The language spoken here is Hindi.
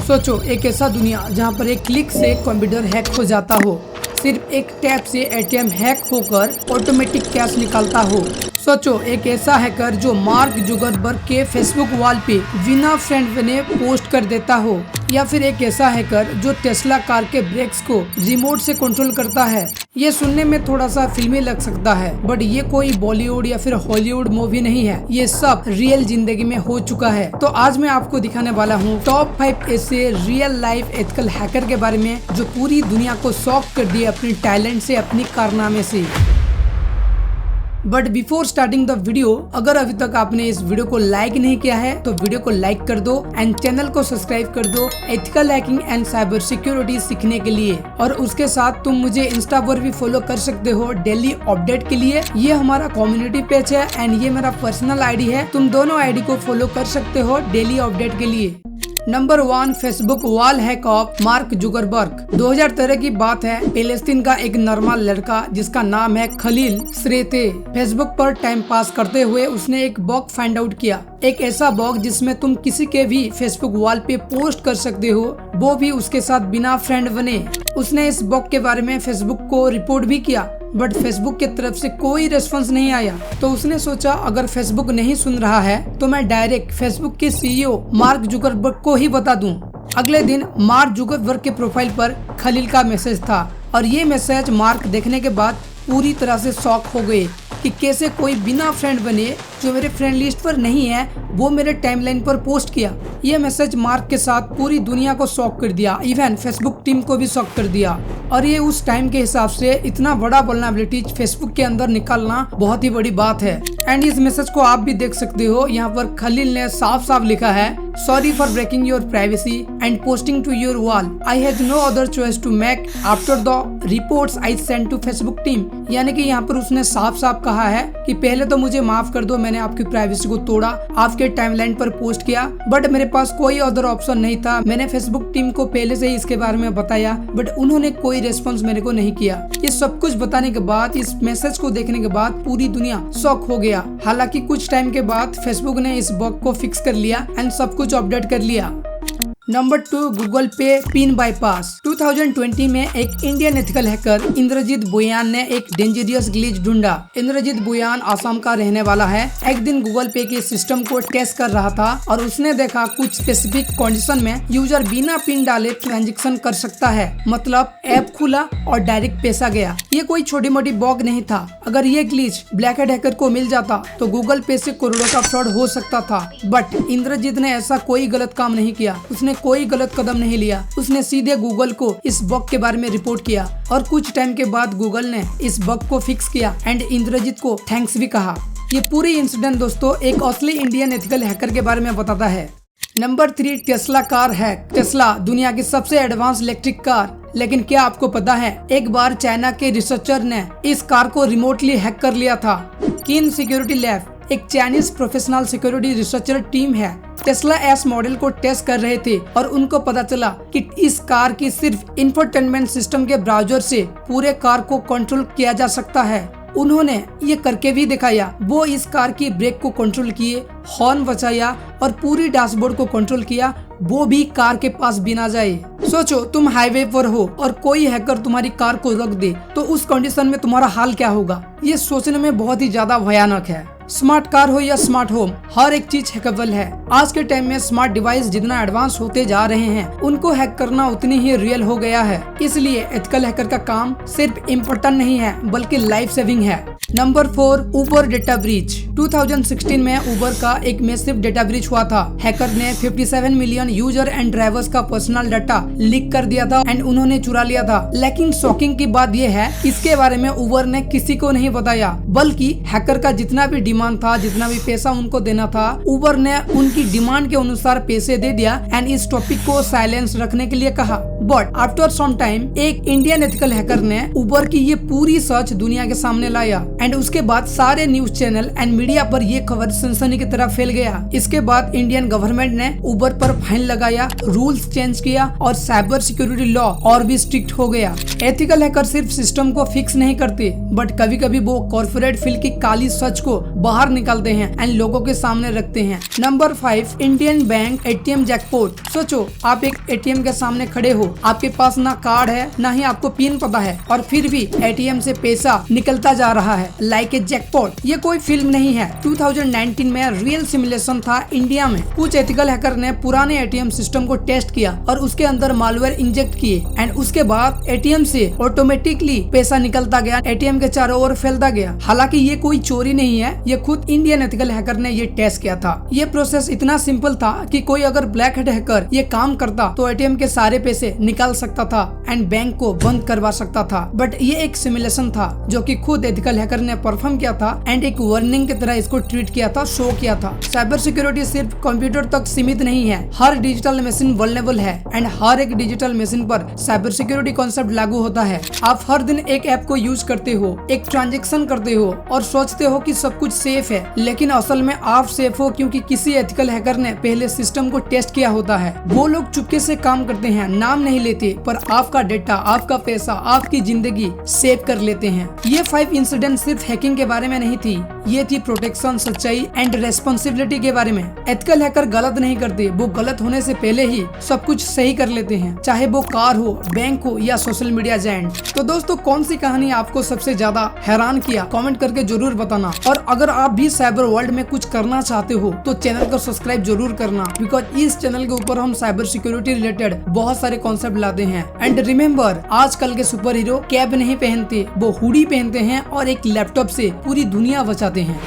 सोचो एक ऐसा दुनिया जहाँ पर एक क्लिक से कंप्यूटर हैक हो जाता हो, सिर्फ एक टैप से एटीएम हैक होकर ऑटोमेटिक कैश निकालता हो। सोचो एक ऐसा हैकर जो मार्क जुकरबर्ग के फेसबुक वॉल पे बिना फ्रेंड बने पोस्ट कर देता हो, या फिर एक ऐसा हैकर जो टेस्ला कार के ब्रेक्स को रिमोट से कंट्रोल करता है। ये सुनने में थोड़ा सा फिल्मी लग सकता है, बट ये कोई बॉलीवुड या फिर हॉलीवुड मूवी नहीं है, ये सब रियल जिंदगी में हो चुका है। तो आज मैं आपको दिखाने वाला हूँ टॉप 5 ऐसे रियल लाइफ एथिकल हैकर के बारे में जो पूरी दुनिया को शॉक कर दिए अपने टैलेंट से, अपनी कारनामे से। But before starting the video, अगर अभी तक आपने इस वीडियो को लाइक नहीं किया है तो वीडियो को लाइक कर दो एंड चैनल को सब्सक्राइब कर दो ethical hacking and cyber security सीखने के लिए। और उसके साथ तुम मुझे इंस्टा पर भी फॉलो कर सकते हो डेली अपडेट के लिए। ये हमारा कम्युनिटी पेज है एंड ये मेरा पर्सनल आईडी है, तुम दोनों आईडी को फॉलो कर सकते हो डेली अपडेट के लिए। Number 1, Facebook wall hack of mark Zuckerberg. 2013 की बात है। पैलेस्टीन का एक नॉर्मल लड़का जिसका नाम है खलील श्रेते, फेसबुक पर टाइम पास करते हुए उसने एक बग फाइंड आउट किया। एक ऐसा बग जिसमें तुम किसी के भी फेसबुक वॉल पे पोस्ट कर सकते हो, वो भी उसके साथ बिना फ्रेंड बने। उसने इस बग के बारे में फेसबुक को रिपोर्ट भी किया, बट फेसबुक की तरफ से कोई रेस्पॉन्स नहीं आया। तो उसने सोचा अगर फेसबुक नहीं सुन रहा है तो मैं डायरेक्ट फेसबुक के सीईओ मार्क जुकरबर्ग को ही बता दूं। अगले दिन मार्क जुकरबर्ग के प्रोफाइल पर खलील का मैसेज था और ये मैसेज मार्क देखने के बाद पूरी तरह से शॉक हो गए कि कैसे कोई बिना फ्रेंड बने जो मेरे फ्रेंड लिस्ट पर नहीं है वो मेरे टाइमलाइन पर पोस्ट किया। ये मैसेज मार्क के साथ पूरी दुनिया को शॉक कर दिया, इवन फेसबुक टीम को भी शॉक कर दिया। और ये उस टाइम के हिसाब से इतना बड़ा वल्नरेबिलिटी फेसबुक के अंदर निकालना बहुत ही बड़ी बात है। एंड इस मैसेज को आप भी देख सकते हो, यहाँ पर खलील ने साफ साफ लिखा है, sorry for breaking your privacy and posting to your wall, I had no other choice to make after the reports I send to Facebook team. यानी कि यहाँ पर उसने साफ साफ कहा है कि पहले तो मुझे माफ कर दो, मैंने आपकी प्राइवेसी को तोड़ा, आपके टाइमलाइन पर पोस्ट किया, बट मेरे पास कोई अदर ऑप्शन नहीं था। मैंने फेसबुक टीम को पहले से ही इसके बारे में बताया, बट उन्होंने कोई रेस्पॉन्स मेरे को नहीं किया। ये सब कुछ बताने के बाद, इस मैसेज को देखने के बाद पूरी दुनिया शॉक हो गया। हालांकि कुछ टाइम के बाद फेसबुक ने इस बग को फिक्स कर लिया एंड सब कुछ अपडेट कर लिया। नंबर 2, गूगल पे पिन बाईपास। 2020 में एक इंडियन एथिकल हैकर इंद्रजीत बुयान ने एक डेंजरियस ग्लिच ढूंढा। इंद्रजीत बुयान असम का रहने वाला है। एक दिन गूगल पे के सिस्टम को टेस्ट कर रहा था और उसने देखा कुछ स्पेसिफिक कंडीशन में यूजर बिना पिन डाले ट्रांजैक्शन कर सकता है। मतलब ऐप खुला और डायरेक्ट पैसा गया। ये कोई छोटी मोटी बग नहीं था। अगर ये ग्लिच ब्लैक हैट हैकर को मिल जाता तो गूगल पे से करोड़ों का फ्रॉड हो सकता था, बट इंद्रजीत ने ऐसा कोई गलत काम नहीं किया। उसने कोई गलत कदम नहीं लिया। उसने सीधे गूगल को इस बग के बारे में रिपोर्ट किया और कुछ टाइम के बाद गूगल ने इस बग को फिक्स किया एंड इंद्रजीत को थैंक्स भी कहा। ये पूरी इंसिडेंट दोस्तों एक असली इंडियन एथिकल हैकर के बारे में बताता है। Number 3, Tesla car hack. Tesla दुनिया की सबसे एडवांस इलेक्ट्रिक कार, लेकिन क्या आपको पता है एक बार चाइना के रिसर्चर ने इस कार को रिमोटली हैक कर लिया था। किन सिक्योरिटी लैब एक Chinese professional security researcher team है, टेस्ला एस मॉडल को टेस्ट कर रहे थे और उनको पता चला कि इस कार की सिर्फ इंफोटेनमेंट सिस्टम के ब्राउजर से पूरे कार को कंट्रोल किया जा सकता है। उन्होंने ये करके भी दिखाया। वो इस कार की ब्रेक को कंट्रोल किए, हॉर्न बचाया और पूरी डैशबोर्ड को कंट्रोल किया, वो भी कार के पास बिना जाए। सोचो तुम हाईवे पर हो और कोई हैकर तुम्हारी कार को रोक दे तो उस कंडीशन में तुम्हारा हाल क्या होगा। ये सोचने में बहुत ही ज्यादा भयानक है। स्मार्ट कार हो या स्मार्ट होम, हर एक चीज हैकेबल है। आज के टाइम में स्मार्ट डिवाइस जितना एडवांस होते जा रहे हैं उनको हैक करना उतनी ही रियल हो गया है। इसलिए एथिकल हैकर का काम सिर्फ इम्पोर्टेंट नहीं है बल्कि लाइफ सेविंग है। नंबर 4, उबर डेटा ब्रीच। 2016 में उबर का एक मैसिव डेटा ब्रीच हुआ था। हैकर ने 57 मिलियन यूजर एंड ड्राइवर्स का पर्सनल डाटा लीक कर दिया था एंड उन्होंने चुरा लिया था। लेकिन शॉकिंग की बात यह है इसके बारे में उबर ने किसी को नहीं बताया, बल्कि हैकर का जितना भी डिमांड था, जितना भी पैसा उनको देना था, उबर ने उनकी डिमांड के अनुसार पैसे दे दिया एंड इस टॉपिक को साइलेंस रखने के लिए कहा। बट आफ्टर सम टाइम एक इंडियन एथिकल हैकर ने उबर की ये पूरी सच दुनिया के सामने लाया। एंड उसके बाद सारे न्यूज चैनल एंड मीडिया पर ये खबर सनसनी की तरह फैल गया। इसके बाद इंडियन गवर्नमेंट ने उबर पर फाइन लगाया, रूल्स चेंज किया और साइबर सिक्योरिटी लॉ और भी स्ट्रिक्ट हो गया। एथिकल हैकर सिर्फ सिस्टम को फिक्स नहीं करते बट कभी कभी वो कॉर्पोरेट फील्ड की काली सच को बाहर निकालते हैं एंड लोगों के सामने रखते हैं। Number 5, Indian bank ATM jackpot. सोचो आप एक एटीएम के सामने खड़े हो, आपके पास ना कार्ड है ना ही आपको पिन पता है और फिर भी एटीएम से पैसा निकलता जा रहा है लाइक ए जैकपॉट। ये कोई फिल्म नहीं है, 2019 में रियल सिमुलेशन था इंडिया में। कुछ एथिकल हैकर ने पुराने एटीएम सिस्टम को टेस्ट किया और उसके अंदर मालवेयर इंजेक्ट किए एंड उसके बाद एटीएम से ऑटोमेटिकली पैसा निकलता गया, एटीएम के चारों ओर फैलता गया। हालांकि ये कोई चोरी नहीं है, ये खुद इंडियन एथिकल हैकर ने ये टेस्ट किया था। ये प्रोसेस इतना सिंपल था कि कोई अगर ब्लैक हैट हैकर ये काम करता तो एटीएम के सारे पैसे निकाल सकता था एंड बैंक को बंद करवा सकता था। बट ये एक सिमुलेशन था जो कि खुद एथिकल हैकर ने परफॉर्म किया था एंड एक वार्निंग की तरह इसको ट्रीट किया था, शो किया था। साइबर सिक्योरिटी सिर्फ कंप्यूटर तक सीमित नहीं है, हर डिजिटल मशीन वल्नरेबल है एंड हर एक डिजिटल मशीन पर साइबर सिक्योरिटी कॉन्सेप्ट लागू होता है। आप हर दिन एक ऐप को यूज करते हो, एक ट्रांजैक्शन करते हो और सोचते हो कि सब कुछ सेफ है, लेकिन असल में आप सेफ हो क्योंकि किसी एथिकल हैकर ने पहले सिस्टम को टेस्ट किया होता है। वो लोग चुपके से काम करते हैं, नाम नहीं लेते पर आपका डेटा, आपका पैसा, आपकी जिंदगी सेव कर लेते हैं। ये 5 इंसिडेंट सिर्फ हैकिंग के बारे में नहीं थी, ये थी प्रोटेक्शन, सच्चाई एंड रेस्पॉन्सिबिलिटी के बारे में। एथिकल हैकर गलत नहीं करते, वो गलत होने से पहले ही सब कुछ सही कर लेते हैं, चाहे वो कार हो, बैंक हो या सोशल मीडिया जायंट। तो दोस्तों कौन सी कहानी आपको सबसे ज्यादा हैरान किया, कमेंट करके जरूर बताना। और अगर आप भी साइबर वर्ल्ड में कुछ करना चाहते हो तो चैनल को सब्सक्राइब जरूर करना, बिकॉज इस चैनल के ऊपर हम साइबर सिक्योरिटी रिलेटेड बहुत सारे कॉन्सेप्ट लाते हैं। एंड रिमेम्बर, आजकल के सुपर हीरो कैप नहीं पहनते, वो हुडी पहनते हैं और एक लैपटॉप से पूरी दुनिया बचाते हैं।